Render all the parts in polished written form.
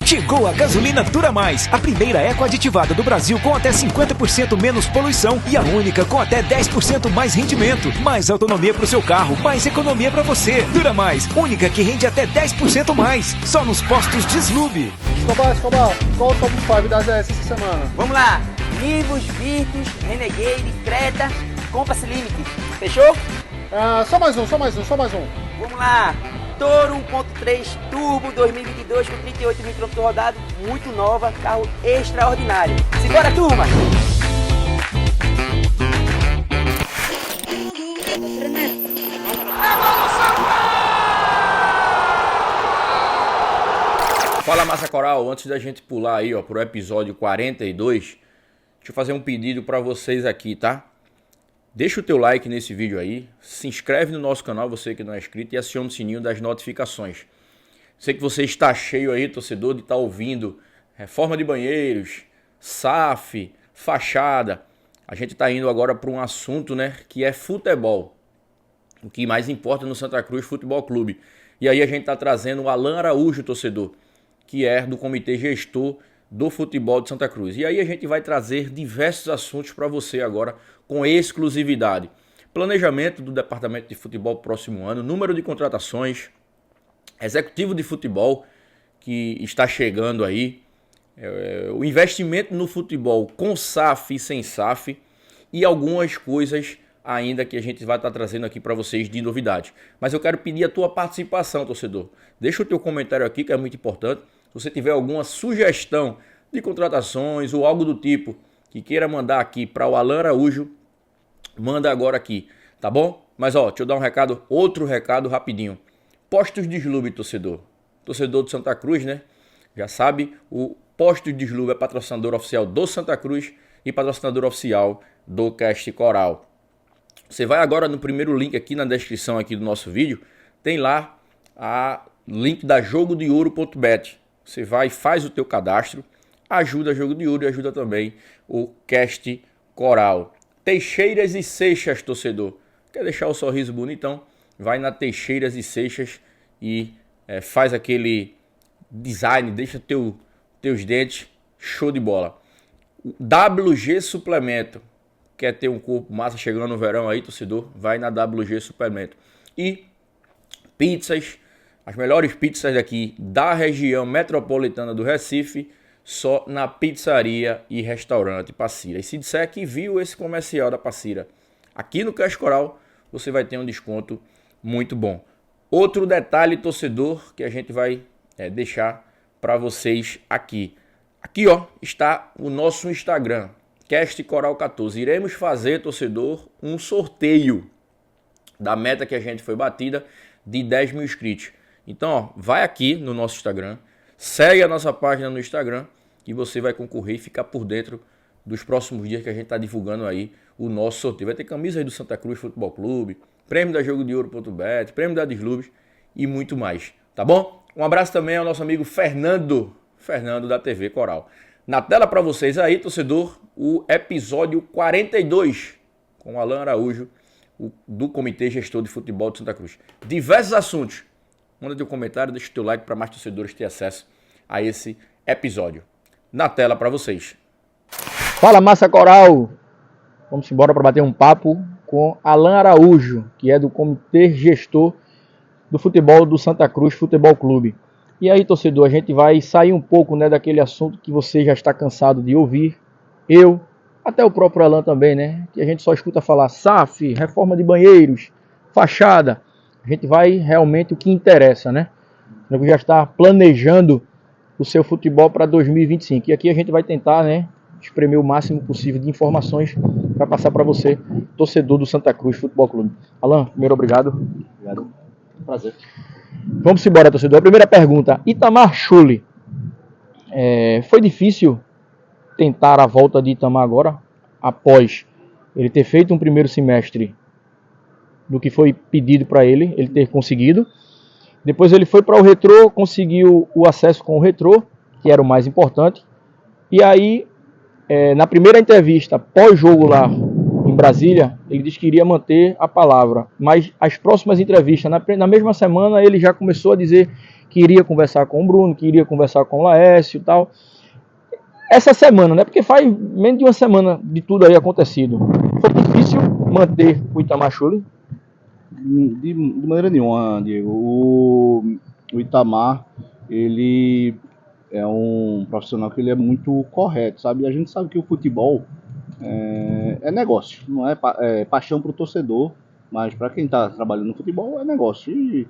Chegou a gasolina Dura Mais, a primeira eco-aditivada do Brasil com até 50% menos poluição e a única com até 10% mais rendimento. Mais autonomia para o seu carro, mais economia para você. Dura Mais, única que rende até 10% mais. Só nos postos Deslube. Escobar, qual o top 5 das ES essa semana? Vamos lá. Nivus, Virtus, Renegade, Creta, Compass Limite. Fechou? Só mais um. Vamos lá. Toro 1.3 Turbo 2022 com 38 mil km rodado, muito nova, carro extraordinário. Simbora, turma! Fala, Massa Coral, antes da gente pular aí, ó, pro episódio 42, deixa eu fazer um pedido para vocês aqui, tá? Deixa o teu like nesse vídeo aí, se inscreve no nosso canal, você que não é inscrito, e aciona o sininho das notificações. Sei que você está cheio aí, torcedor, de estar ouvindo reforma de banheiros, SAF, fachada. A gente está indo agora para um assunto, né, que é futebol. O que mais importa no Santa Cruz Futebol Clube. E aí a gente está trazendo o Alan Araújo, torcedor, que é do Comitê Gestor do Futebol de Santa Cruz. E aí a gente vai trazer diversos assuntos para você agora com exclusividade. Planejamento do Departamento de Futebol próximo ano, número de contratações, executivo de futebol que está chegando aí, o investimento no futebol com SAF e sem SAF e algumas coisas ainda que a gente vai estar trazendo aqui para vocês de novidade. Mas eu quero pedir a tua participação, torcedor. Deixa o teu comentário aqui que é muito importante. Se você tiver alguma sugestão de contratações ou algo do tipo que queira mandar aqui para o Alan Araújo, manda agora aqui, tá bom? Mas ó, deixa eu dar um recado, outro recado rapidinho. Postos Deslube, torcedor. Torcedor do Santa Cruz, né? Já sabe, o Postos Deslube é patrocinador oficial do Santa Cruz e patrocinador oficial do Cast Coral. Você vai agora no primeiro link aqui na descrição aqui do nosso vídeo, tem lá a link da jogodeouro.bet. Você vai e faz o teu cadastro, ajuda Jogo de Ouro e ajuda também o Cast Coral. Teixeiras e Seixas, torcedor. Quer deixar o sorriso bonitão? Vai na Teixeiras e Seixas e faz aquele design, deixa teus dentes show de bola. WG Suplemento. Quer ter um corpo massa chegando no verão aí, torcedor? Vai na WG Suplemento. E pizzas. As melhores pizzas daqui da região metropolitana do Recife, só na Pizzaria e Restaurante Passira. E se disser que viu esse comercial da Passira aqui no Cast Coral, você vai ter um desconto muito bom. Outro detalhe, torcedor, que a gente vai deixar para vocês aqui. Aqui, ó, está o nosso Instagram, Cast Coral 14. Iremos fazer, torcedor, um sorteio da meta que a gente foi batida de 10 mil inscritos. Então, ó, vai aqui no nosso Instagram, segue a nossa página no Instagram e você vai concorrer e ficar por dentro dos próximos dias que a gente está divulgando aí o nosso sorteio. Vai ter camisa aí do Santa Cruz Futebol Clube, prêmio da jogodeouro.bet, prêmio da Deslubes e muito mais, tá bom? Um abraço também ao nosso amigo Fernando da TV Coral. Na tela para vocês aí, torcedor, o episódio 42 com o Alan Araújo, do Comitê Gestor de Futebol de Santa Cruz. Diversos assuntos. Manda teu comentário, deixa o teu like para mais torcedores ter acesso a esse episódio. Na tela para vocês. Fala, Massa Coral! Vamos embora para bater um papo com Alan Araújo, que é do Comitê Gestor do Futebol do Santa Cruz Futebol Clube. E aí, torcedor, a gente vai sair um pouco, né, daquele assunto que você já está cansado de ouvir. Eu, até o próprio Alan também, né? Que a gente só escuta falar SAF, reforma de banheiros, fachada. A gente vai realmente o que interessa, né? Você já está planejando o seu futebol para 2025. E aqui a gente vai tentar, né, espremer o máximo possível de informações para passar para você, torcedor do Santa Cruz Futebol Clube. Alan, primeiro, obrigado. Obrigado. Prazer. Vamos embora, torcedor. A primeira pergunta. Itamar Schulli. Foi difícil tentar a volta de Itamar agora, após ele ter feito um primeiro semestre do que foi pedido para ele ter conseguido. Depois ele foi para o Retrô, conseguiu o acesso com o Retrô, que era o mais importante. E aí, na primeira entrevista pós-jogo lá em em Brasília, ele disse que iria manter a palavra, mas as próximas entrevistas, na mesma semana, ele já começou a dizer que iria conversar com o Bruno, que iria conversar com o Laércio e tal. Essa semana, né? Porque faz menos de uma semana de tudo aí acontecido. Foi difícil manter o Itamar Schulli? De maneira nenhuma, Diego. O Itamar, ele é um profissional que ele é muito correto, sabe? A gente sabe que o futebol é negócio, não é paixão para o torcedor, mas para quem está trabalhando no futebol é negócio. E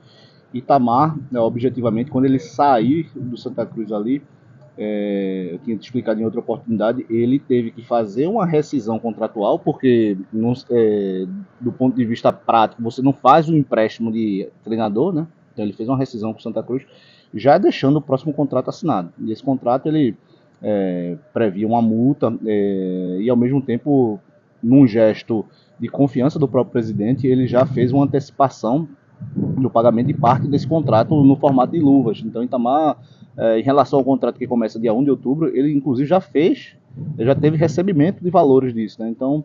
Itamar, objetivamente, quando ele sair do Santa Cruz ali, eu tinha te explicado em outra oportunidade, ele teve que fazer uma rescisão contratual, porque do ponto de vista prático, você não faz um empréstimo de treinador, né? Então ele fez uma rescisão com o Santa Cruz, já deixando o próximo contrato assinado. E esse contrato ele previa uma multa e ao mesmo tempo, num gesto de confiança do próprio presidente, ele já fez uma antecipação do pagamento de parte desse contrato no formato de luvas. Então Itamar, em relação ao contrato que começa dia 1 de outubro, ele inclusive já teve recebimento de valores disso, né? Então,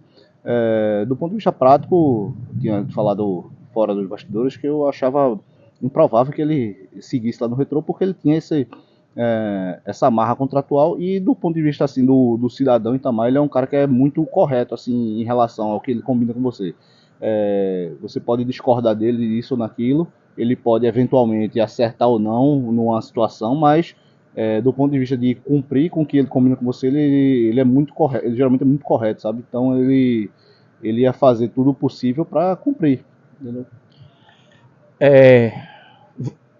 do ponto de vista prático, tinha falado fora dos bastidores que eu achava improvável que ele seguisse lá no Retrô, porque ele tinha essa amarra contratual, e do ponto de vista assim, do cidadão Itamar, ele é um cara que é muito correto assim, em relação ao que ele combina com você. Você pode discordar dele disso ou naquilo, ele pode eventualmente acertar ou não numa situação, mas do ponto de vista de cumprir com o que ele combina com você, ele é muito correto, ele geralmente é muito correto, sabe? Então ele ia fazer tudo o possível para cumprir, entendeu?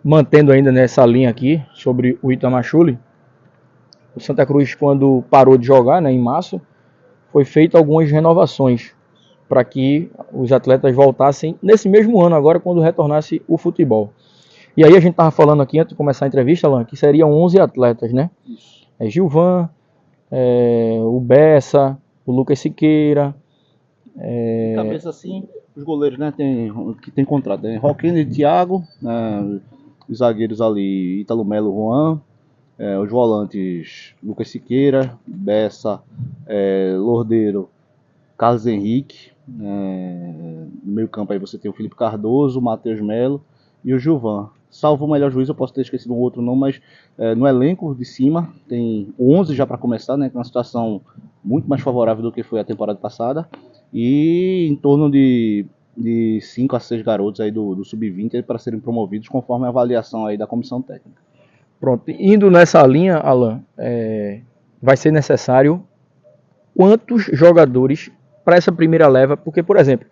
Mantendo ainda nessa linha aqui sobre o Itamar Schulli, o Santa Cruz, quando parou de jogar, né, em março, foi feito algumas renovações para que os atletas voltassem nesse mesmo ano agora, quando retornasse o futebol. E aí a gente estava falando aqui, antes de começar a entrevista, Alan, que seriam 11 atletas, né? Isso. Gilvan, o Bessa, o Lucas Siqueira. Cabeça assim, os goleiros, né, que tem contrato, né? Roquene e Thiago, os zagueiros ali, Ítalo Melo, Juan, os volantes, Lucas Siqueira, Bessa, Lordeiro, Carlos Henrique, no meio campo aí você tem o Felipe Cardoso, o Matheus Melo e o Gilvan. Salvo o melhor juízo, eu posso ter esquecido um outro nome, mas no elenco de cima tem 11 já para começar, né, com uma situação muito mais favorável do que foi a temporada passada, e em torno de 5 a 6 garotos aí do Sub-20 para serem promovidos conforme a avaliação aí da comissão técnica. Pronto, indo nessa linha, Alan, vai ser necessário quantos jogadores para essa primeira leva? Porque, por exemplo,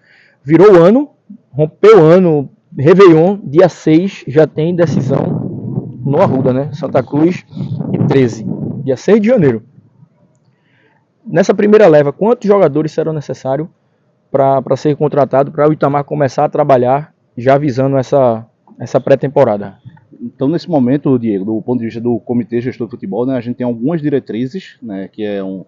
virou o ano, rompeu o ano, Réveillon, dia 6 já tem decisão no Arruda, né? Santa Cruz e 13, dia 6 de janeiro. Nessa primeira leva, quantos jogadores serão necessários para ser contratado, para o Itamar começar a trabalhar, já visando essa pré-temporada? Então, nesse momento, Diego, do ponto de vista do Comitê Gestor de Futebol, né, a gente tem algumas diretrizes, né, que é um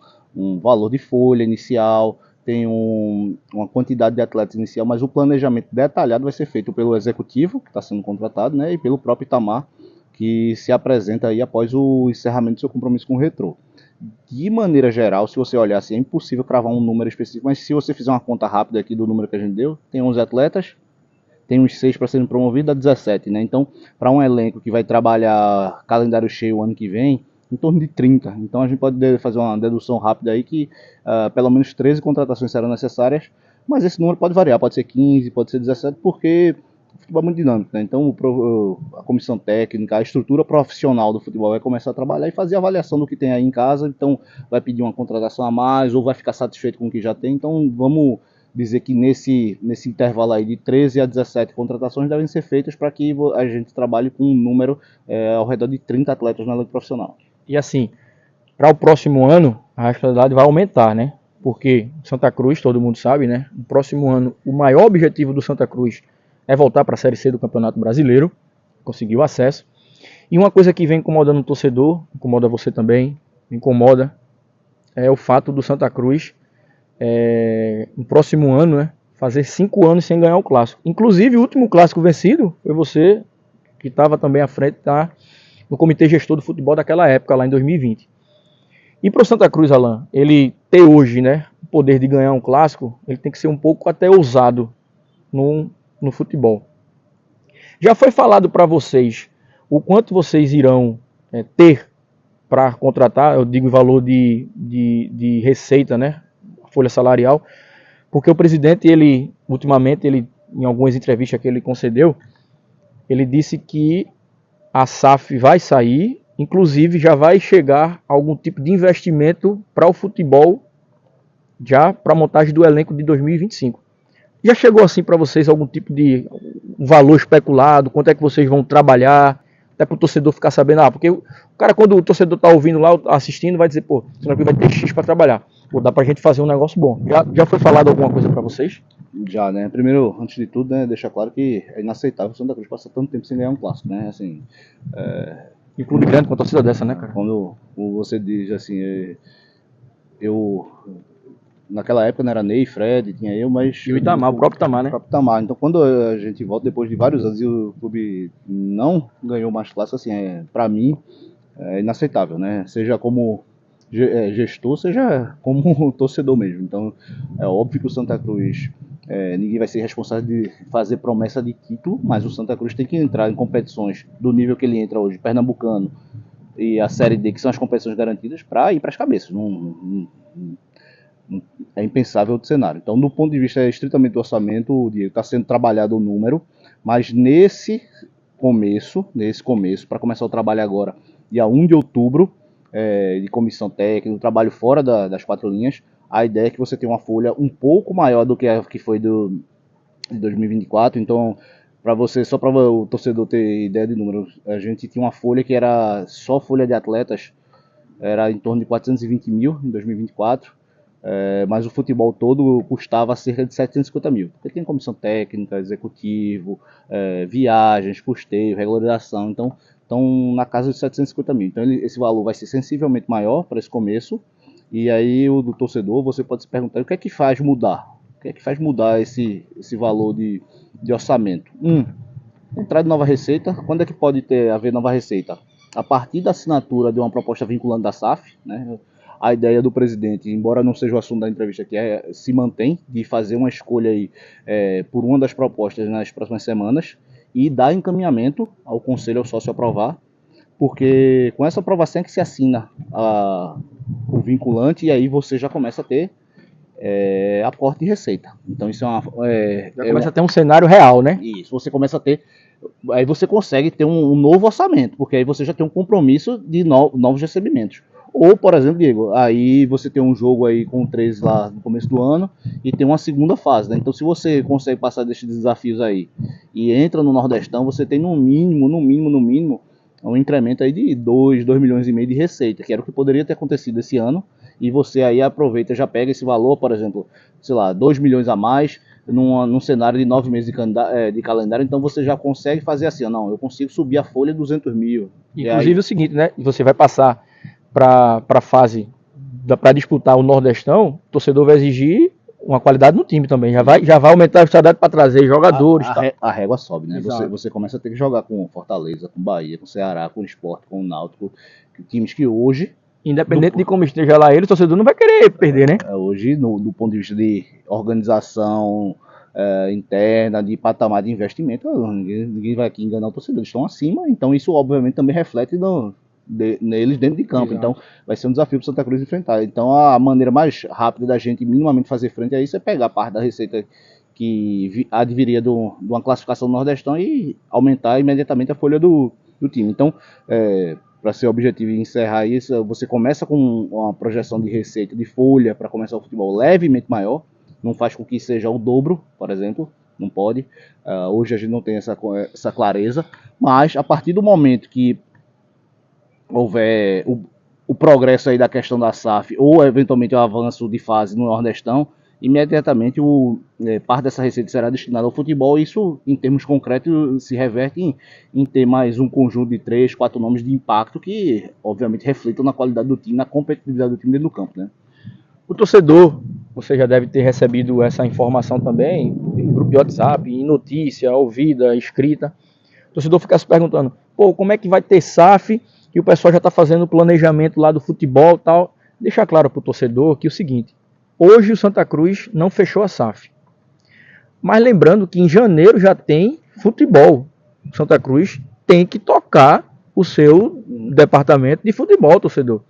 valor de folha inicial, tem uma quantidade de atletas inicial, mas o planejamento detalhado vai ser feito pelo executivo, que está sendo contratado, né, e pelo próprio Itamar, que se apresenta aí após o encerramento do seu compromisso com o Retrô. De maneira geral, se você olhar assim, é impossível cravar um número específico, mas se você fizer uma conta rápida aqui do número que a gente deu, tem 11 atletas, tem uns 6 para serem promovidos, dá 17, né? Então, para um elenco que vai trabalhar calendário cheio o ano que vem, em torno de 30. Então a gente pode fazer uma dedução rápida aí que pelo menos 13 contratações serão necessárias, mas esse número pode variar, pode ser 15, pode ser 17, porque o futebol é muito dinâmico, né? Então a comissão técnica, a estrutura profissional do futebol vai começar a trabalhar e fazer a avaliação do que tem aí em casa, então vai pedir uma contratação a mais ou vai ficar satisfeito com o que já tem. Então vamos dizer que nesse intervalo aí de 13 a 17 contratações devem ser feitas para que a gente trabalhe com um número ao redor de 30 atletas na liga profissional. E assim, para o próximo ano, a responsabilidade vai aumentar, né? Porque Santa Cruz, todo mundo sabe, né? No próximo ano, o maior objetivo do Santa Cruz é voltar para a Série C do Campeonato Brasileiro, conseguiu acesso. E uma coisa que vem incomodando o torcedor, incomoda você também, me incomoda, é o fato do Santa Cruz, no próximo ano, né, fazer 5 anos sem ganhar o Clássico. Inclusive, o último Clássico vencido foi você, que estava também à frente no Comitê Gestor do Futebol daquela época, lá em 2020. E para o Santa Cruz, Alan, ele ter hoje, né, poder de ganhar um clássico, ele tem que ser um pouco até ousado no futebol. Já foi falado para vocês o quanto vocês irão ter para contratar, eu digo em valor de receita, né, folha salarial, porque o presidente, ultimamente, em algumas entrevistas que ele concedeu, ele disse que a SAF vai sair, inclusive já vai chegar algum tipo de investimento para o futebol, já para a montagem do elenco de 2025. Já chegou assim para vocês algum tipo de valor especulado, quanto é que vocês vão trabalhar, até para o torcedor ficar sabendo, porque o cara, quando o torcedor está ouvindo lá, assistindo, vai dizer, pô, será que vai ter X para trabalhar? Pô, dá para a gente fazer um negócio bom. Já foi falado alguma coisa para vocês? Já, né? Primeiro, antes de tudo, né, deixar claro que é inaceitável o Santa Cruz passar tanto tempo sem ganhar um clássico, né? Assim, E clube grande com a torcida dessa, né, cara? quando você diz assim, naquela época não era Ney, Fred, tinha eu, mas... E o Itamar, o próprio Itamar, né? O próprio Itamar. Então, quando a gente volta depois de vários anos e o clube não ganhou mais clássicos, assim, pra mim, é inaceitável, né? Seja como gestor, seja como torcedor mesmo. Então, é óbvio que o Santa Cruz, ninguém vai ser responsável de fazer promessa de título, mas o Santa Cruz tem que entrar em competições do nível que ele entra hoje, Pernambucano e a Série D, que são as competições garantidas, para ir para as cabeças. É impensável o cenário. Então, do ponto de vista estritamente do orçamento, está sendo trabalhado o número, mas nesse começo, para começar o trabalho agora, dia 1 de outubro, de comissão técnica, um trabalho fora das 4 linhas, a ideia é que você tenha uma folha um pouco maior do que a que foi de 2024. Então, só para o torcedor ter ideia de números, a gente tinha uma folha que era só folha de atletas, era em torno de 420 mil em 2024, mas o futebol todo custava cerca de 750 mil, porque tem comissão técnica, executivo, viagens, custeio, regularização, então estão na casa de 750 mil. Então esse valor vai ser sensivelmente maior para esse começo, e aí o do torcedor, você pode se perguntar o que é que faz mudar? O que é que faz mudar esse valor de orçamento? Entrada de nova receita. Quando é que pode haver nova receita? A partir da assinatura de uma proposta vinculante da SAF, né? A ideia do presidente, embora não seja o assunto da entrevista aqui, se mantém de fazer uma escolha aí, por uma das propostas nas próximas semanas e dar encaminhamento ao conselho, ao sócio aprovar, porque com essa aprovação é que se assina o vinculante e aí você já começa a ter aporte de receita. Então isso já começa a ter um cenário real, né? Isso, você começa a ter, aí você consegue ter um novo orçamento, porque aí você já tem um compromisso de novos recebimentos. Ou, por exemplo, Diego, aí você tem um jogo aí com 13 lá no começo do ano e tem uma segunda fase, né? Então se você consegue passar desses desafios aí e entra no Nordestão, você tem no mínimo, um incremento aí de 2 milhões e meio de receita, que era o que poderia ter acontecido esse ano, e você aí aproveita, já pega esse valor, por exemplo, sei lá, 2 milhões a mais, num cenário de 9 meses de calendário, então você já consegue fazer assim, não, eu consigo subir a folha 200 mil. Inclusive o seguinte, né, você vai passar para a fase, para disputar o Nordestão, o torcedor vai exigir uma qualidade no time também, já vai aumentar a qualidade para trazer jogadores. A régua sobe, né? Você começa a ter que jogar com Fortaleza, com Bahia, com Ceará, com Sport, com o Náutico, times que hoje... Independente de como esteja lá ele, o torcedor não vai querer perder, né? Hoje, do ponto de vista de organização interna, de patamar de investimento, ninguém vai aqui enganar o torcedor, eles estão acima, então isso obviamente também reflete neles dentro de campo. Exato. Então vai ser um desafio para o Santa Cruz enfrentar. Então a maneira mais rápida da gente minimamente fazer frente a isso é pegar parte da receita que adviria de uma classificação do Nordestão e aumentar imediatamente a folha do time. Então, para ser objetivo e encerrar isso, você começa com uma projeção de receita de folha para começar o futebol levemente maior, não faz com que seja o dobro, por exemplo, não pode. Hoje a gente não tem essa clareza, mas a partir do momento que houver o progresso aí da questão da SAF ou eventualmente o avanço de fase no Nordestão, imediatamente parte dessa receita será destinada ao futebol. Isso, em termos concretos, se reverte em ter mais um conjunto de 3, 4 nomes de impacto que, obviamente, refletam na qualidade do time, na competitividade do time dentro do campo, né? O torcedor, você já deve ter recebido essa informação também, em grupo de WhatsApp, em notícia, ouvida, escrita. O torcedor fica se perguntando, como é que vai ter SAF? Que o pessoal já está fazendo o planejamento lá do futebol e tal. Deixar claro para o torcedor que é o seguinte, Hoje o Santa Cruz não fechou a SAF. Mas lembrando que em janeiro já tem futebol. O Santa Cruz tem que tocar o seu departamento de futebol, torcedor.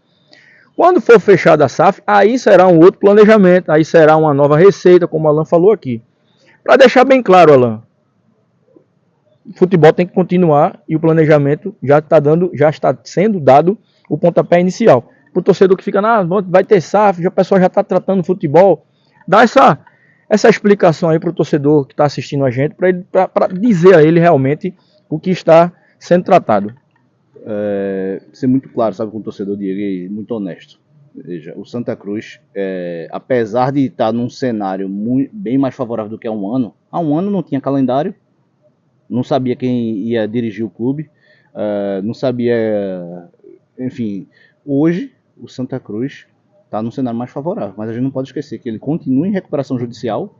Quando for fechada a SAF, aí será um outro planejamento, aí será uma nova receita, como o Alan falou aqui. Para deixar bem claro, Alan, o futebol tem que continuar e o planejamento já está sendo dado o pontapé inicial. Para o torcedor que fica, vai ter SAF, o pessoal já está tratando futebol. Dá essa explicação aí para o torcedor que está assistindo a gente, para dizer a ele realmente o que está sendo tratado. Ser muito claro, sabe, com o torcedor, Diego, e muito honesto. Veja, o Santa Cruz, apesar de estar num cenário bem mais favorável do que há um ano não tinha calendário, não sabia quem ia dirigir o clube, não sabia, enfim, hoje o Santa Cruz está num cenário mais favorável, mas a gente não pode esquecer que ele continua em recuperação judicial.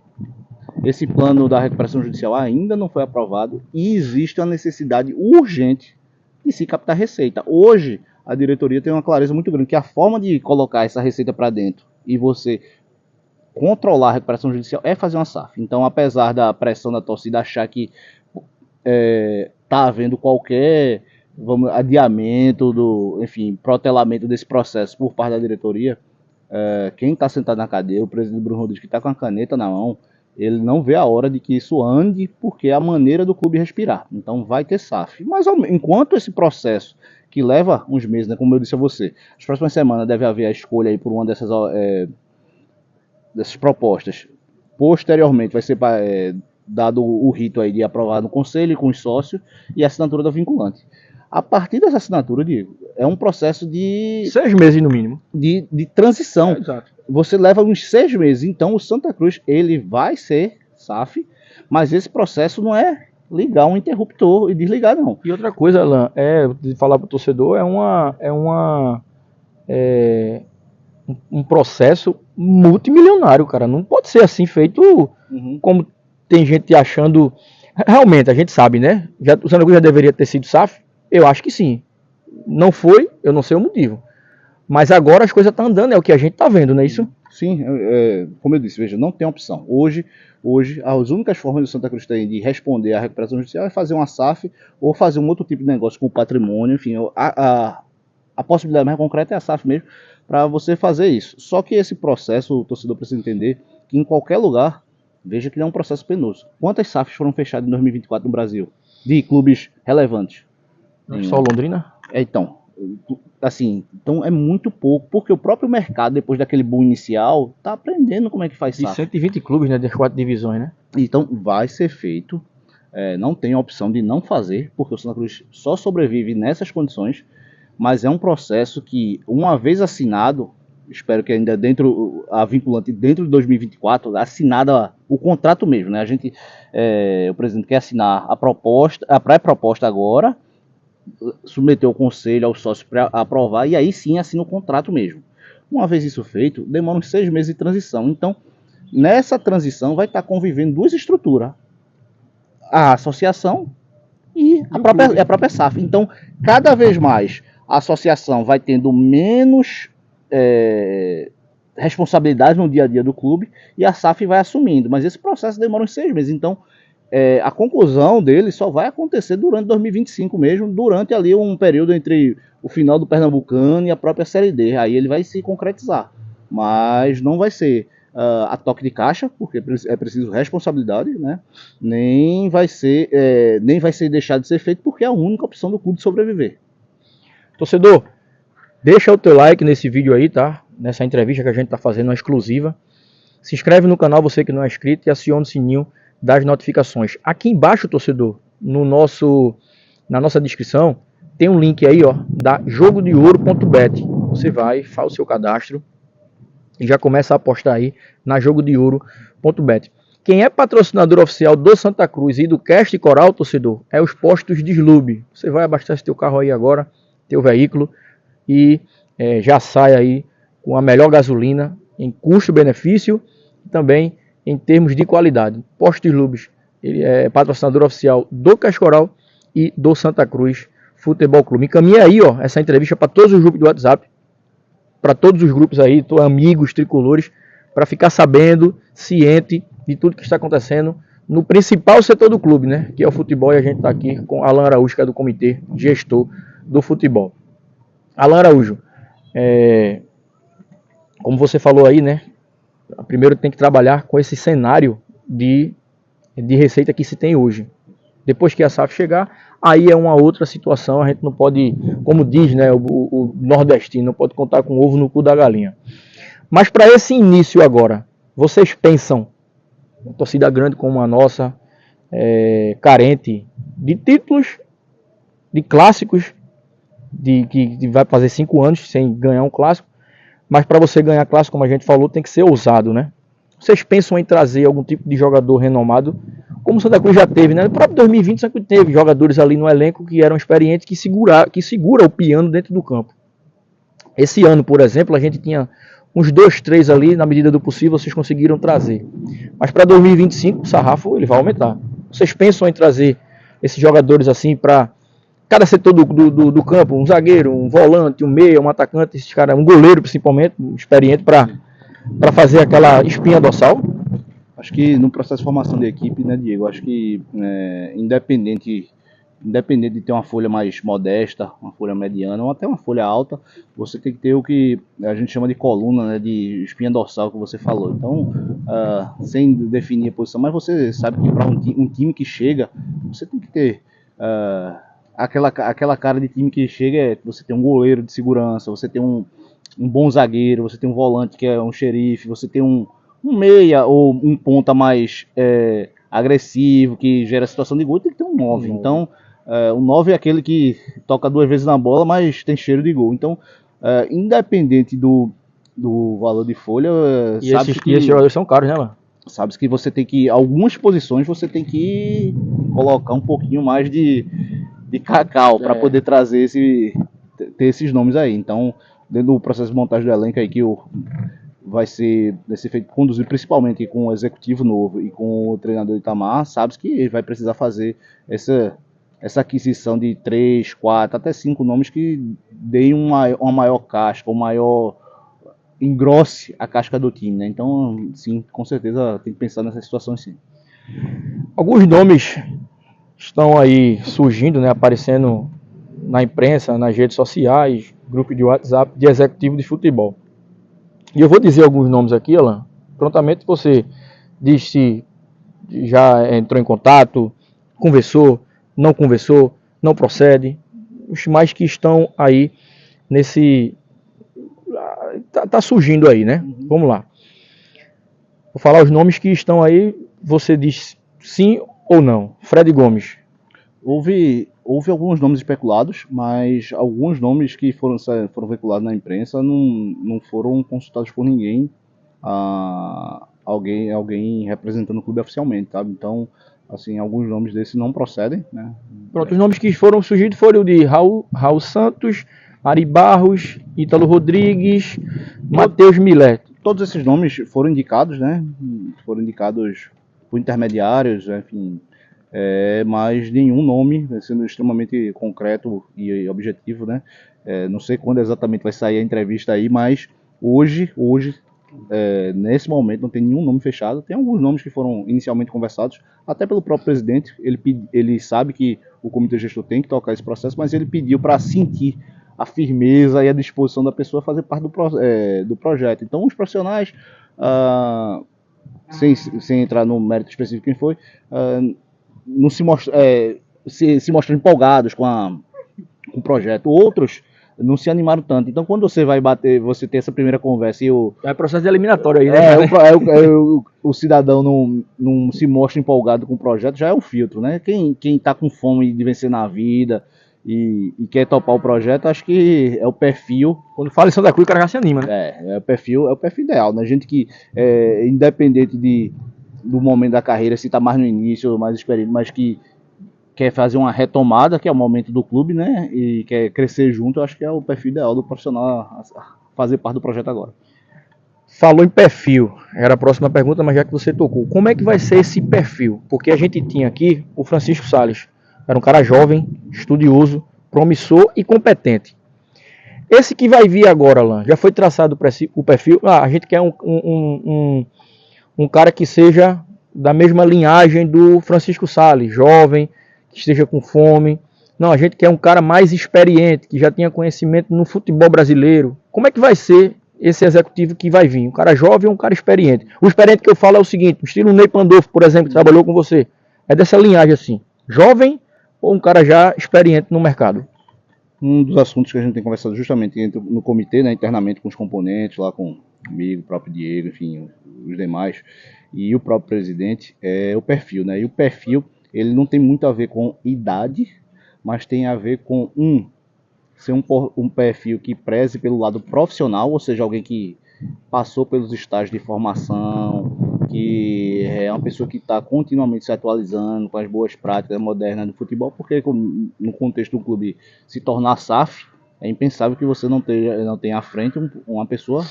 Esse plano da recuperação judicial ainda não foi aprovado e existe uma necessidade urgente de se captar receita. Hoje, a diretoria tem uma clareza muito grande que a forma de colocar essa receita para dentro e você controlar a recuperação judicial é fazer uma SAF. Então, apesar da pressão da torcida achar que está havendo qualquer adiamento, protelamento desse processo por parte da diretoria, quem está sentado na cadeira, o presidente Bruno Rodrigues, que está com a caneta na mão, ele não vê a hora de que isso ande, porque é a maneira do clube respirar. Então vai ter SAF. Mas enquanto esse processo, que leva uns meses, né, como eu disse a você, as próximas semanas deve haver a escolha aí por uma dessas propostas. Posteriormente vai ser dado o rito aí de aprovar no conselho com os sócios e a assinatura da vinculante. A partir dessa assinatura, Diego, é um processo de 6 meses no mínimo de transição. Exato. Você leva uns 6 meses. Então o Santa Cruz ele vai ser SAF, mas esse processo não é ligar um interruptor e desligar, não. E outra coisa, Alan, de falar para o torcedor, um processo multimilionário, cara. Não pode ser assim feito como tem gente achando. Realmente, a gente sabe, né? O Santa Cruz já deveria ter sido SAF. Eu acho que sim. Não foi, eu não sei o motivo. Mas agora as coisas estão andando, é o que a gente está vendo, não é isso? Sim, como eu disse, veja, não tem opção. Hoje, as únicas formas do Santa Cruz tem de responder à recuperação judicial é fazer uma SAF ou fazer um outro tipo de negócio com o patrimônio, enfim, a possibilidade mais concreta é a SAF mesmo, para você fazer isso. Só que esse processo, o torcedor precisa entender que em qualquer lugar, veja que não é um processo penoso. Quantas SAFs foram fechadas em 2024 no Brasil? De clubes relevantes? Só Londrina? Então é muito pouco, porque o próprio mercado, depois daquele boom inicial, está aprendendo como é que faz SAF. De 120 clubes, né, das 4 divisões, né? Então vai ser feito, não tem a opção de não fazer, porque o Santa Cruz só sobrevive nessas condições, mas é um processo que, uma vez assinado, espero que ainda a vinculante dentro de 2024, assinada o contrato mesmo, né? O presidente quer assinar a pré-proposta agora, submeter ao conselho, aos sócios para aprovar, e aí sim assina o contrato mesmo. Uma vez isso feito, demora uns 6 meses de transição. Então, nessa transição vai estar convivendo duas estruturas, a associação e a própria SAF. Então, cada vez mais a associação vai tendo menos responsabilidade no dia a dia do clube e a SAF vai assumindo, mas esse processo demora uns 6 meses. Então, a conclusão dele só vai acontecer durante 2025 mesmo, durante ali um período entre o final do Pernambucano e a própria Série D. Aí ele vai se concretizar, mas não vai ser a toque de caixa, porque é preciso responsabilidade, né? Nem vai ser deixado de ser feito, porque é a única opção do clube sobreviver. Torcedor, deixa o teu like nesse vídeo aí, tá? Nessa entrevista que a gente tá fazendo, uma exclusiva. Se inscreve no canal, você que não é inscrito, e aciona o sininho das notificações. Aqui embaixo, torcedor, na nossa descrição, tem um link aí, ó, da jogodeouro.bet. Você vai, faz o seu cadastro e já começa a apostar aí na jogodeouro.bet. Quem é patrocinador oficial do Santa Cruz e do Cast Coral, torcedor, é os postos de Slub. Você vai abastecer teu carro aí agora, teu veículo, e já sai aí com a melhor gasolina em custo-benefício e também em termos de qualidade. Postos Lubes, ele é patrocinador oficial do Cascoral e do Santa Cruz Futebol Clube. Encaminha aí, ó, essa entrevista para todos os grupos do WhatsApp, para todos os grupos aí, amigos tricolores, para ficar sabendo, ciente de tudo que está acontecendo no principal setor do clube, né? Que é o futebol, e a gente está aqui com Alan Araújo, que é do comitê gestor do futebol. Alan Araújo, como você falou aí, né? Primeiro tem que trabalhar com esse cenário de receita que se tem hoje. Depois que a SAF chegar, aí é uma outra situação. A gente não pode, como diz, né, o nordestino, não pode contar com o ovo no cu da galinha. Mas para esse início agora, vocês pensam, uma torcida grande como a nossa, carente de títulos, de clássicos, que vai fazer 5 anos sem ganhar um clássico, mas para você ganhar clássico, como a gente falou, tem que ser ousado, né? Vocês pensam em trazer algum tipo de jogador renomado, como o Santa Cruz já teve, né? No próprio 2020 o Santa Cruz teve jogadores ali no elenco que eram experientes, que segura o piano dentro do campo. Esse ano, por exemplo, a gente tinha uns 2, 3 ali, na medida do possível, vocês conseguiram trazer. Mas para 2025 o sarrafo ele vai aumentar. Vocês pensam em trazer esses jogadores assim para cada setor do campo, um zagueiro, um volante, um meia, um atacante, esses caras, um goleiro principalmente, experiente para fazer aquela espinha dorsal? Acho que no processo de formação de equipe, né, Diego, acho que independente de ter uma folha mais modesta, uma folha mediana ou até uma folha alta, você tem que ter o que a gente chama de coluna, né, de espinha dorsal que você falou. Então, sem definir a posição, mas você sabe que para um time que chega, você tem que ter aquela cara de time que chega, você tem um goleiro de segurança, você tem um bom zagueiro, você tem um volante que é um xerife, você tem um meia ou um ponta mais agressivo, que gera situação de gol, tem que ter um 9. Então, o 9 é aquele que toca 2 vezes na bola, mas tem cheiro de gol. Então, independente do valor de folha, e esses jogadores são caros, né, mano? Sabe que você tem que, algumas posições você tem que colocar um pouquinho mais de cacau para poder ter esses nomes aí. Então, dentro do processo de montagem do elenco aí, que vai ser feito, conduzido principalmente com o executivo novo e com o treinador Itamar, sabe que ele vai precisar fazer essa aquisição de 3, 4, até 5 nomes que deem uma maior casca, engrosse a casca do time, né? Então, sim, com certeza tem que pensar nessa situação sim. Alguns nomes estão aí surgindo, né, aparecendo na imprensa, nas redes sociais, grupo de WhatsApp de executivo de futebol. E eu vou dizer alguns nomes aqui, Alan. Prontamente você diz se já entrou em contato, conversou, não procede. Os mais que estão aí nesse... Tá surgindo aí, né? Vamos lá. Vou falar os nomes que estão aí, você diz sim ou não. Fred Gomes. Houve alguns nomes especulados, mas alguns nomes que foram veiculados na imprensa não foram consultados por ninguém, alguém representando o clube oficialmente, sabe? Então, assim, alguns nomes desses não procedem, né? Pronto, os nomes que foram surgidos foram o de Raul Santos, Ari Barros, Ítalo Rodrigues, Matheus Millet. Todos esses nomes foram indicados, né? Foram indicados por intermediários, enfim... mas nenhum nome, sendo extremamente concreto e objetivo, né? Não sei quando exatamente vai sair a entrevista aí, mas hoje nesse momento não tem nenhum nome fechado. Tem alguns nomes que foram inicialmente conversados, até pelo próprio presidente. Ele sabe que o comitê gestor tem que tocar esse processo, mas ele pediu para sentir a firmeza e a disposição da pessoa a fazer parte do projeto. Então os profissionais, sem entrar no mérito específico quem foi, não se mostram empolgados com o projeto. Outros não se animaram tanto. Então, quando você vai você tem essa primeira conversa e é processo de eliminatório aí, né? O cidadão não se mostra empolgado com o projeto, já é um filtro, né? Quem tá com fome de vencer na vida e quer topar o projeto, acho que é o perfil. Quando fala em Santa Cruz, o cara já se anima, né? É o perfil ideal, né? Gente que, independente do momento da carreira, se está mais no início, mais experiente, mas que quer fazer uma retomada, que é o momento do clube, né? E quer crescer junto, eu acho que é o perfil ideal do profissional a fazer parte do projeto agora. Falou em perfil, era a próxima pergunta, mas já que você tocou, como é que vai ser esse perfil? Porque a gente tinha aqui o Francisco Salles, era um cara jovem, estudioso, promissor e competente. Esse que vai vir agora, Alan, já foi traçado o perfil. A gente quer um cara que seja da mesma linhagem do Francisco Salles, jovem, que esteja com fome. Não, a gente quer um cara mais experiente, que já tenha conhecimento no futebol brasileiro. Como é que vai ser esse executivo que vai vir? Um cara jovem ou um cara experiente? O experiente que eu falo é o seguinte, o estilo Ney Pandolfo, por exemplo, que trabalhou com você. É dessa linhagem assim, jovem ou um cara já experiente no mercado? Um dos assuntos que a gente tem conversado justamente no comitê, né, internamente com os componentes, lá comigo, o próprio Diego, enfim, os demais, e o próprio presidente, é o perfil, né? E o perfil, ele não tem muito a ver com idade, mas tem a ver com ser um perfil que preze pelo lado profissional, ou seja, alguém que passou pelos estágios de formação, que é uma pessoa que está continuamente se atualizando com as boas práticas modernas do futebol, porque no contexto do clube se tornar SAF, é impensável que você não tenha à frente uma pessoa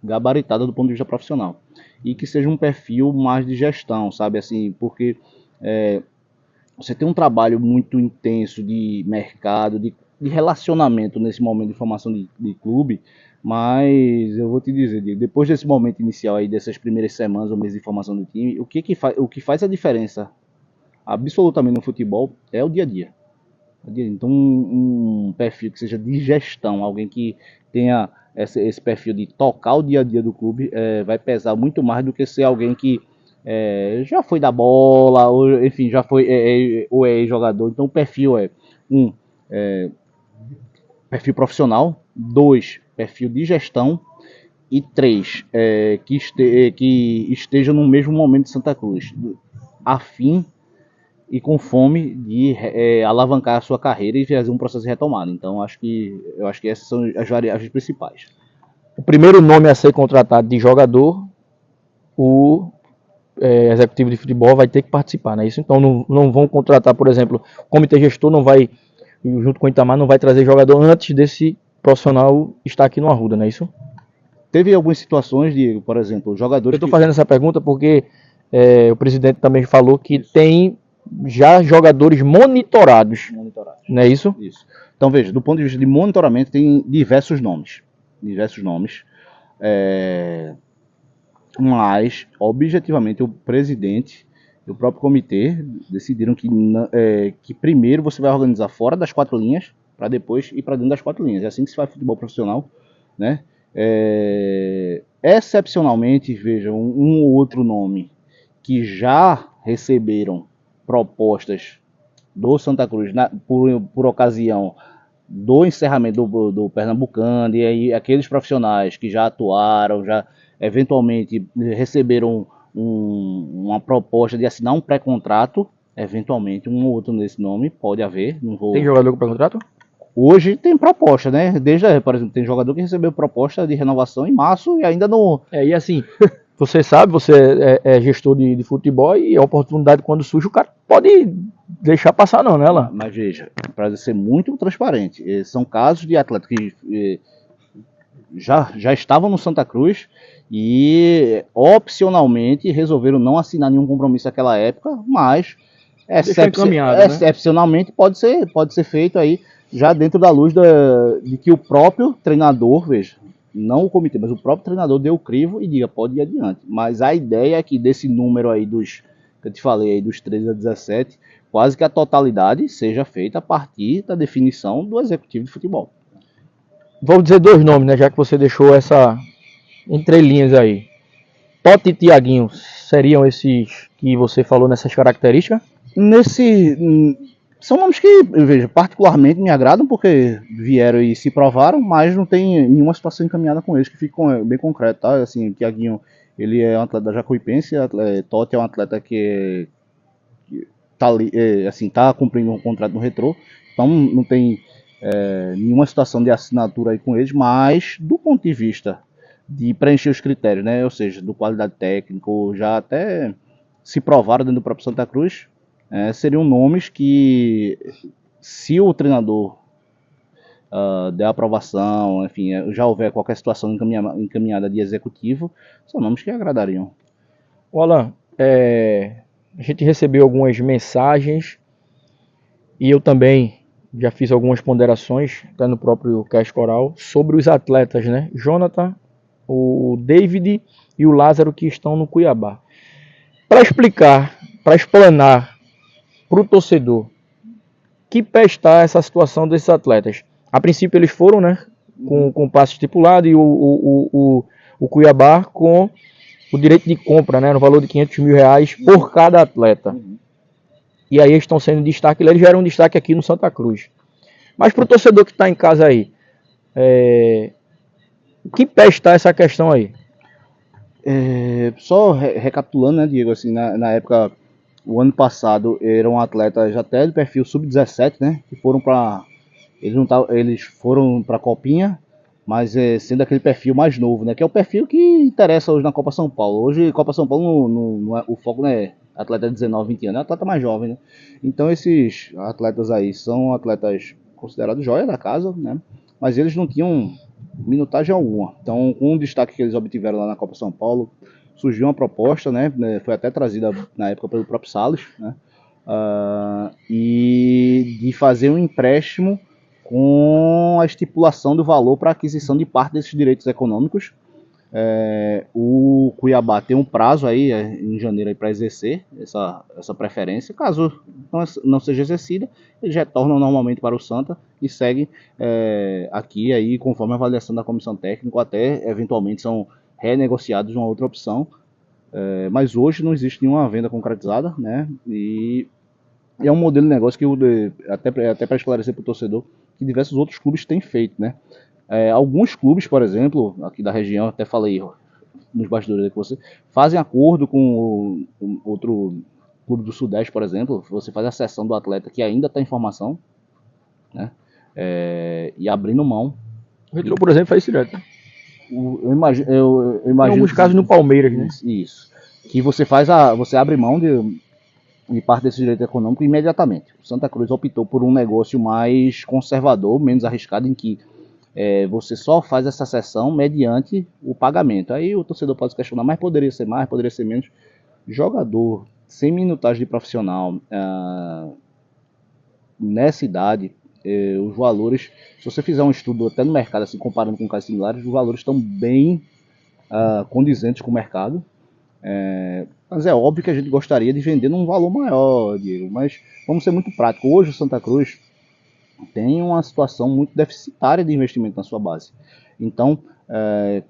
gabaritada do ponto de vista profissional. E que seja um perfil mais de gestão, sabe, assim, porque você tem um trabalho muito intenso de mercado, de relacionamento nesse momento de formação de clube, mas eu vou te dizer, Diego, depois desse momento inicial aí, dessas primeiras semanas ou meses de formação do time, o que faz a diferença absolutamente no futebol é o dia a dia. Então um perfil que seja de gestão, alguém que tenha esse perfil de tocar o dia a dia do clube, vai pesar muito mais do que ser alguém que já foi da bola, ou enfim, já foi ou é jogador. Então o perfil é perfil profissional, 2, perfil de gestão, e 3, que esteja no mesmo momento de Santa Cruz, afim e com fome de alavancar a sua carreira e fazer um processo de retomada. Então eu acho que essas são as variáveis principais. O primeiro nome a ser contratado de jogador, o executivo de futebol vai ter que participar, não é isso? Então não vão contratar, por exemplo, o comitê gestor não vai, junto com o Itamar, não vai trazer jogador antes desse profissional estar aqui no Arruda, não é isso? Teve algumas situações, Diego, por exemplo, jogadores... Eu estou fazendo essa pergunta porque o presidente também falou que tem já jogadores monitorados, não é isso? Isso. Então veja, do ponto de vista de monitoramento tem diversos nomes, mas objetivamente o presidente e o próprio comitê decidiram que primeiro você vai organizar fora das 4 linhas para depois ir para dentro das 4 linhas. É assim que se faz futebol profissional, né? Excepcionalmente, veja, um ou outro nome que já receberam propostas do Santa Cruz por ocasião do encerramento do Pernambucano, e aí aqueles profissionais que já atuaram, já eventualmente receberam uma proposta de assinar um pré-contrato, eventualmente um ou outro nesse nome pode haver. Tem jogador com pré-contrato? Hoje tem proposta, né? Por exemplo, tem jogador que recebeu proposta de renovação em março e ainda não... E assim, você sabe, você é gestor de futebol e a oportunidade quando surge, o cara pode deixar passar não, né, Alan? Mas veja, para ser muito transparente, são casos de atletas que já estavam no Santa Cruz e opcionalmente resolveram não assinar nenhum compromisso naquela época, mas excepcionalmente pode ser feito aí já dentro da luz de que o próprio treinador, veja, não o comitê, mas o próprio treinador deu o crivo e diga, pode ir adiante. Mas a ideia é que desse número aí que eu te falei aí, dos 13 a 17, quase que a totalidade seja feita a partir da definição do executivo de futebol. Vou dizer 2 nomes, né, já que você deixou essa entrelinhas aí. Totti e Thiaguinho seriam esses que você falou nessas características? São nomes que, veja, particularmente me agradam porque vieram e se provaram, mas não tem nenhuma situação encaminhada com eles, que fica bem concreto, tá? Assim, Thiaguinho, ele é um atleta da Jacuipense, Totti é um atleta que tá cumprindo um contrato no Retrô, então não tem nenhuma situação de assinatura aí com eles, mas do ponto de vista de preencher os critérios, né? Ou seja, do qualidade técnica, já até se provaram dentro do próprio Santa Cruz, seriam nomes que, se o treinador der aprovação, enfim, já houver qualquer situação encaminhada de executivo, são nomes que agradariam. Alan, a gente recebeu algumas mensagens e eu também já fiz algumas ponderações, até no próprio Cast Coral, sobre os atletas, né? Jonathan, o David e o Lázaro que estão no Cuiabá. Para explicar, para explanar para o torcedor que pé está essa situação desses atletas. A princípio eles foram, né, com passe estipulado e o Cuiabá com o direito de compra, né, no valor de R$500 mil por cada atleta. E aí eles estão sendo destaque, eles já eram destaque aqui no Santa Cruz. Mas para o torcedor que está em casa aí, que pé está essa questão aí? Só recapitulando, né, Diego, assim, na época, o ano passado, eram atletas até do perfil sub-17, né, que foram para... Eles foram para a Copinha, mas sendo aquele perfil mais novo, né, que é o perfil que interessa hoje na Copa São Paulo. Hoje, Copa São Paulo, o foco não é atleta de 19, 20 anos, é atleta mais jovem, né. Então, esses atletas aí são atletas considerados joia da casa, né, mas eles não tinham minutagem alguma. Então, com o destaque que eles obtiveram lá na Copa São Paulo, surgiu uma proposta, né, foi até trazida na época pelo próprio Salles, né, e de fazer um empréstimo com a estipulação do valor para aquisição de parte desses direitos econômicos. O Cuiabá tem um prazo aí em janeiro para exercer essa preferência. Caso não seja exercida, eles retornam normalmente para o Santa e seguem aqui aí conforme a avaliação da comissão técnica, ou até eventualmente são renegociados uma outra opção. Mas hoje não existe nenhuma venda concretizada, né? E é um modelo de negócio que até para esclarecer para o torcedor, que diversos outros clubes têm feito, né? Alguns clubes, por exemplo, aqui da região, até falei nos bastidores com você, fazem acordo com outro clube do Sudeste, por exemplo. Você faz a cessão do atleta que ainda está em formação, né? E abrindo mão. O Retro, por exemplo, faz isso direto. Eu imagino Em alguns casos no Palmeiras, né? Isso. Que você abre mão de parte desse direito econômico imediatamente. O Santa Cruz optou por um negócio mais conservador, menos arriscado, em que você só faz essa cessão mediante o pagamento. Aí o torcedor pode se questionar, mas poderia ser mais, poderia ser menos. Jogador sem minutagem de profissional nessa idade, os valores, se você fizer um estudo até no mercado, assim, comparando com casos similares, os valores estão bem condizentes com o mercado. Mas é óbvio que a gente gostaria de vender num valor maior, Diego, mas vamos ser muito práticos. Hoje o Santa Cruz tem uma situação muito deficitária de investimento na sua base. Então,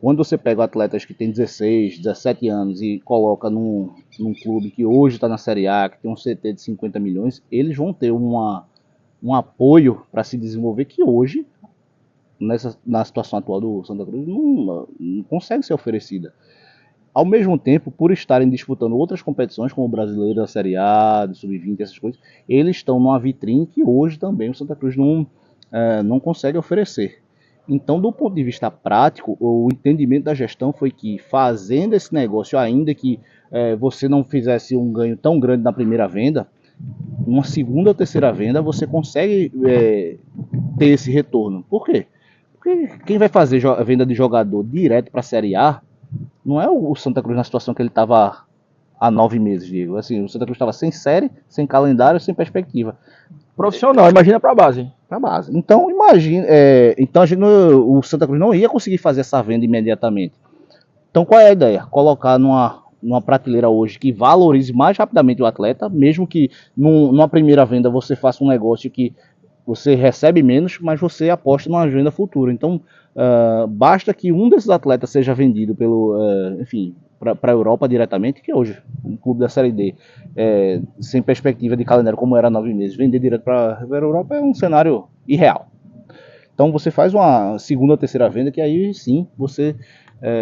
quando você pega atletas que têm 16, 17 anos e coloca num clube que hoje está na Série A, que tem um CT de 50 milhões, eles vão ter um apoio para se desenvolver que hoje, na situação atual do Santa Cruz, não consegue ser oferecida. Ao mesmo tempo, por estarem disputando outras competições, como o Brasileiro da Série A, do Sub-20, essas coisas, eles estão numa vitrine que hoje também o Santa Cruz não consegue oferecer. Então, do ponto de vista prático, o entendimento da gestão foi que, fazendo esse negócio, ainda que você não fizesse um ganho tão grande na primeira venda, uma segunda ou terceira venda você consegue ter esse retorno. Por quê? Porque quem vai fazer a venda de jogador direto para a Série A não é o Santa Cruz na situação que ele estava há 9 meses, Diego. Assim, o Santa Cruz estava sem série, sem calendário, sem perspectiva. Profissional, imagina para a base. Para base. Então, imagina, o Santa Cruz não ia conseguir fazer essa venda imediatamente. Então, qual é a ideia? Colocar numa prateleira hoje que valorize mais rapidamente o atleta, mesmo que numa primeira venda você faça um negócio que você recebe menos, mas você aposta numa venda futura. Então, basta que um desses atletas seja vendido para a Europa diretamente, que hoje um clube da Série D, sem perspectiva de calendário como era há 9 meses, vender direto para a Europa é um cenário irreal. Então você faz uma segunda ou terceira venda, que aí sim você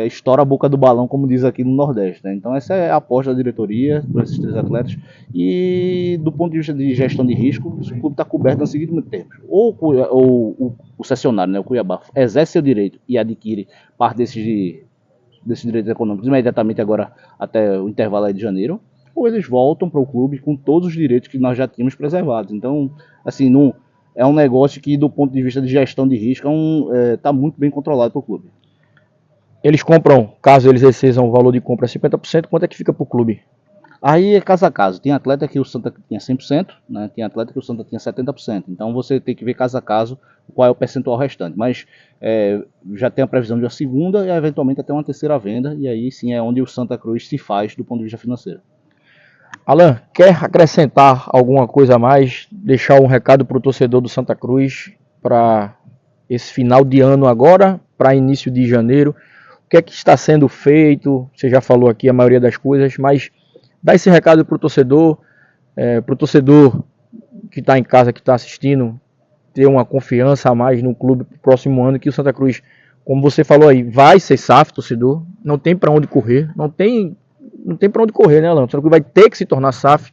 estoura a boca do balão, como diz aqui no Nordeste, né? Então essa é a aposta da diretoria por esses 3 atletas. E do ponto de vista de gestão de risco, o clube está coberto no seguinte termo: ou o cessionário, né, o Cuiabá, exerce seu direito e adquire parte desses direitos econômicos imediatamente agora até o intervalo aí de janeiro, ou eles voltam para o clube com todos os direitos que nós já tínhamos preservados. Então, assim, é um negócio que, do ponto de vista de gestão de risco, está muito bem controlado pelo clube. Eles compram, caso eles exceram o valor de compra 50%, quanto é que fica para o clube? Aí é caso a caso. Tem atleta que o Santa tinha 100%, né? Tem atleta que o Santa tinha 70%. Então você tem que ver caso a caso qual é o percentual restante. Mas já tem a previsão de uma segunda e eventualmente até uma terceira venda. E aí sim é onde o Santa Cruz se faz do ponto de vista financeiro. Alan, quer acrescentar alguma coisa a mais? Deixar um recado para o torcedor do Santa Cruz para esse final de ano agora, para início de janeiro? O que é que está sendo feito? Você já falou aqui a maioria das coisas, mas dá esse recado para o torcedor que está em casa, que está assistindo, ter uma confiança a mais no clube pro próximo ano, que o Santa Cruz, como você falou aí, vai ser SAF, torcedor, não tem para onde correr, não tem para onde correr, né, Alan? O Santa Cruz vai ter que se tornar SAF.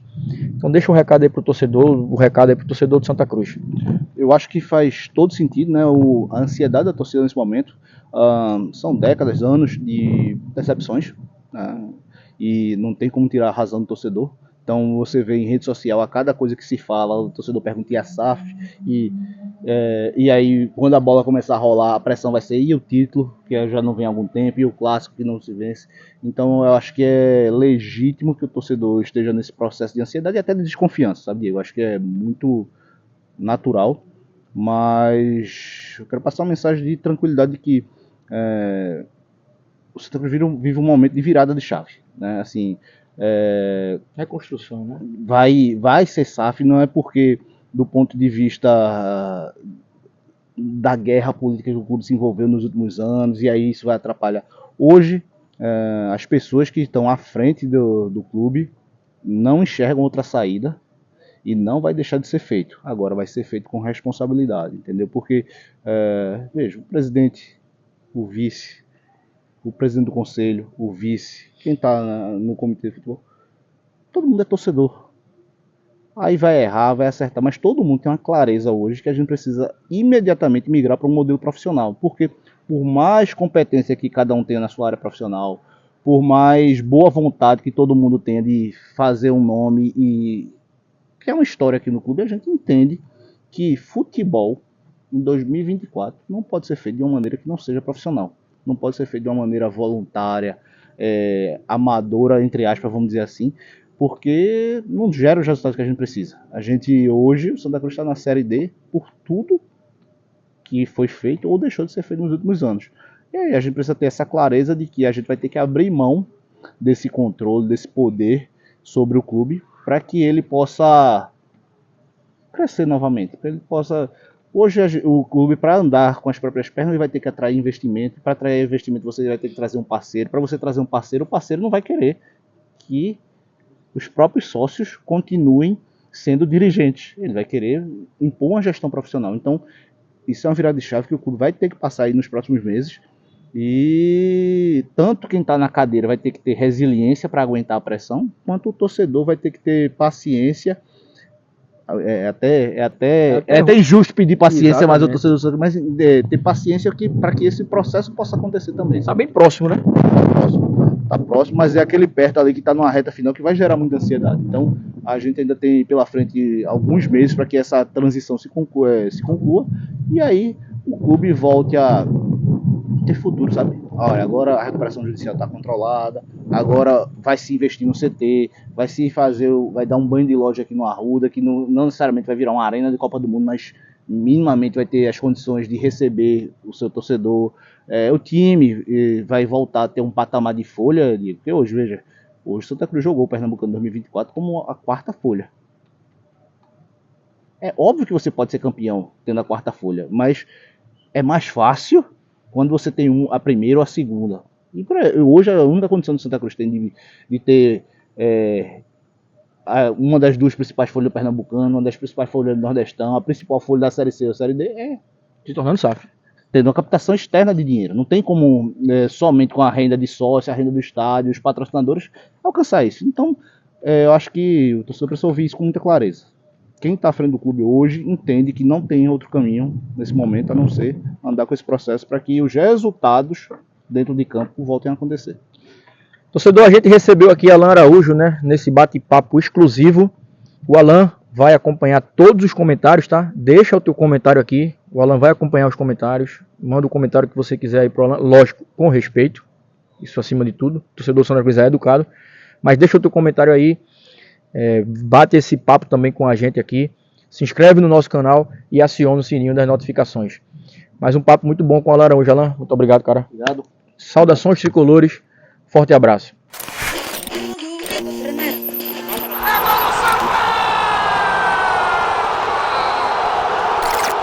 Então deixa um recado aí pro torcedor, o recado aí pro torcedor do Santa Cruz. Eu acho que faz todo sentido, né? A ansiedade da torcida nesse momento. São décadas, anos de decepções, né? E não tem como tirar a razão do torcedor. Então você vê em rede social, a cada coisa que se fala, o torcedor pergunta e a SAF, e aí quando a bola começar a rolar, a pressão vai ser e o título, que já não vem há algum tempo, e o clássico que não se vence. Então eu acho que é legítimo que o torcedor esteja nesse processo de ansiedade e até de desconfiança, sabe, Diego? Eu acho que é muito natural, mas eu quero passar uma mensagem de tranquilidade de que o Santa Cruz vive um momento de virada de chave, né? Assim, Reconstrução, né? Vai ser SAF, não é porque do ponto de vista da guerra política que o clube se envolveu nos últimos anos, e aí isso vai atrapalhar. Hoje, as pessoas que estão à frente do clube não enxergam outra saída e não vai deixar de ser feito. Agora vai ser feito com responsabilidade, entendeu? Porque, veja, o presidente, o vice, o presidente do conselho, o vice, quem está no comitê de futebol, todo mundo é torcedor. Aí vai errar, vai acertar, mas todo mundo tem uma clareza hoje que a gente precisa imediatamente migrar para um modelo profissional. Porque por mais competência que cada um tenha na sua área profissional, por mais boa vontade que todo mundo tenha de fazer um nome e criar uma história aqui no clube, a gente entende que futebol em 2024 não pode ser feito de uma maneira que não seja profissional. Não pode ser feito de uma maneira voluntária, amadora, entre aspas, vamos dizer assim, porque não gera os resultados que a gente precisa. A gente hoje, o Santa Cruz está na Série D por tudo que foi feito ou deixou de ser feito nos últimos anos. E aí a gente precisa ter essa clareza de que a gente vai ter que abrir mão desse controle, desse poder sobre o clube, para que ele possa crescer novamente, para ele possa... Hoje o clube, para andar com as próprias pernas, ele vai ter que atrair investimento. Para atrair investimento, você vai ter que trazer um parceiro. Para você trazer um parceiro, o parceiro não vai querer que os próprios sócios continuem sendo dirigentes. Ele vai querer impor uma gestão profissional. Então, isso é uma virada de chave que o clube vai ter que passar aí nos próximos meses. E tanto quem está na cadeira vai ter que ter resiliência para aguentar a pressão, quanto o torcedor vai ter que ter paciência. É até injusto pedir paciência, mas o torcedor, mas ter paciência para que esse processo possa acontecer também. Está bem próximo, né? Tá próximo, mas é aquele perto ali que está numa reta final que vai gerar muita ansiedade. Então a gente ainda tem pela frente alguns meses para que essa transição se conclua e aí o clube volte a ter futuro, sabe? Olha, agora a recuperação judicial está controlada, agora vai se investir no CT, vai dar um banho de loja aqui no Arruda, que não necessariamente vai virar uma arena de Copa do Mundo, mas minimamente vai ter as condições de receber o seu torcedor. O time vai voltar a ter um patamar de folha, porque hoje, veja, hoje o Santa Cruz jogou o Pernambucano 2024 como a quarta folha. É óbvio que você pode ser campeão tendo a quarta folha, mas é mais fácil quando você tem a primeira ou a segunda. E hoje a única condição do Santa Cruz tem de ter uma das duas principais folhas do Pernambucano, uma das principais folhas do Nordestão, a principal folha da Série C ou Série D se tornando SAF. Tendo uma captação externa de dinheiro. Não tem como somente com a renda de sócio, a renda do estádio, os patrocinadores alcançar isso. Então, eu acho que o torcedor precisa ouvir isso com muita clareza. Quem está à frente do clube hoje entende que não tem outro caminho nesse momento a não ser andar com esse processo para que os resultados dentro de campo voltem a acontecer. Torcedor, a gente recebeu aqui Alan Araújo, né, nesse bate-papo exclusivo. O Alan vai acompanhar todos os comentários, tá? Deixa o teu comentário aqui. O Alan vai acompanhar os comentários. Manda o comentário que você quiser aí pro Alan. Lógico, com respeito. Isso acima de tudo. O torcedor Santa Cruz é educado. Mas deixa o teu comentário aí, bate esse papo também com a gente aqui, se inscreve no nosso canal e aciona o sininho das notificações. Mais um papo muito bom com o Alan Araújo. Alan, muito obrigado, cara. Obrigado. Saudações tricolores, forte abraço.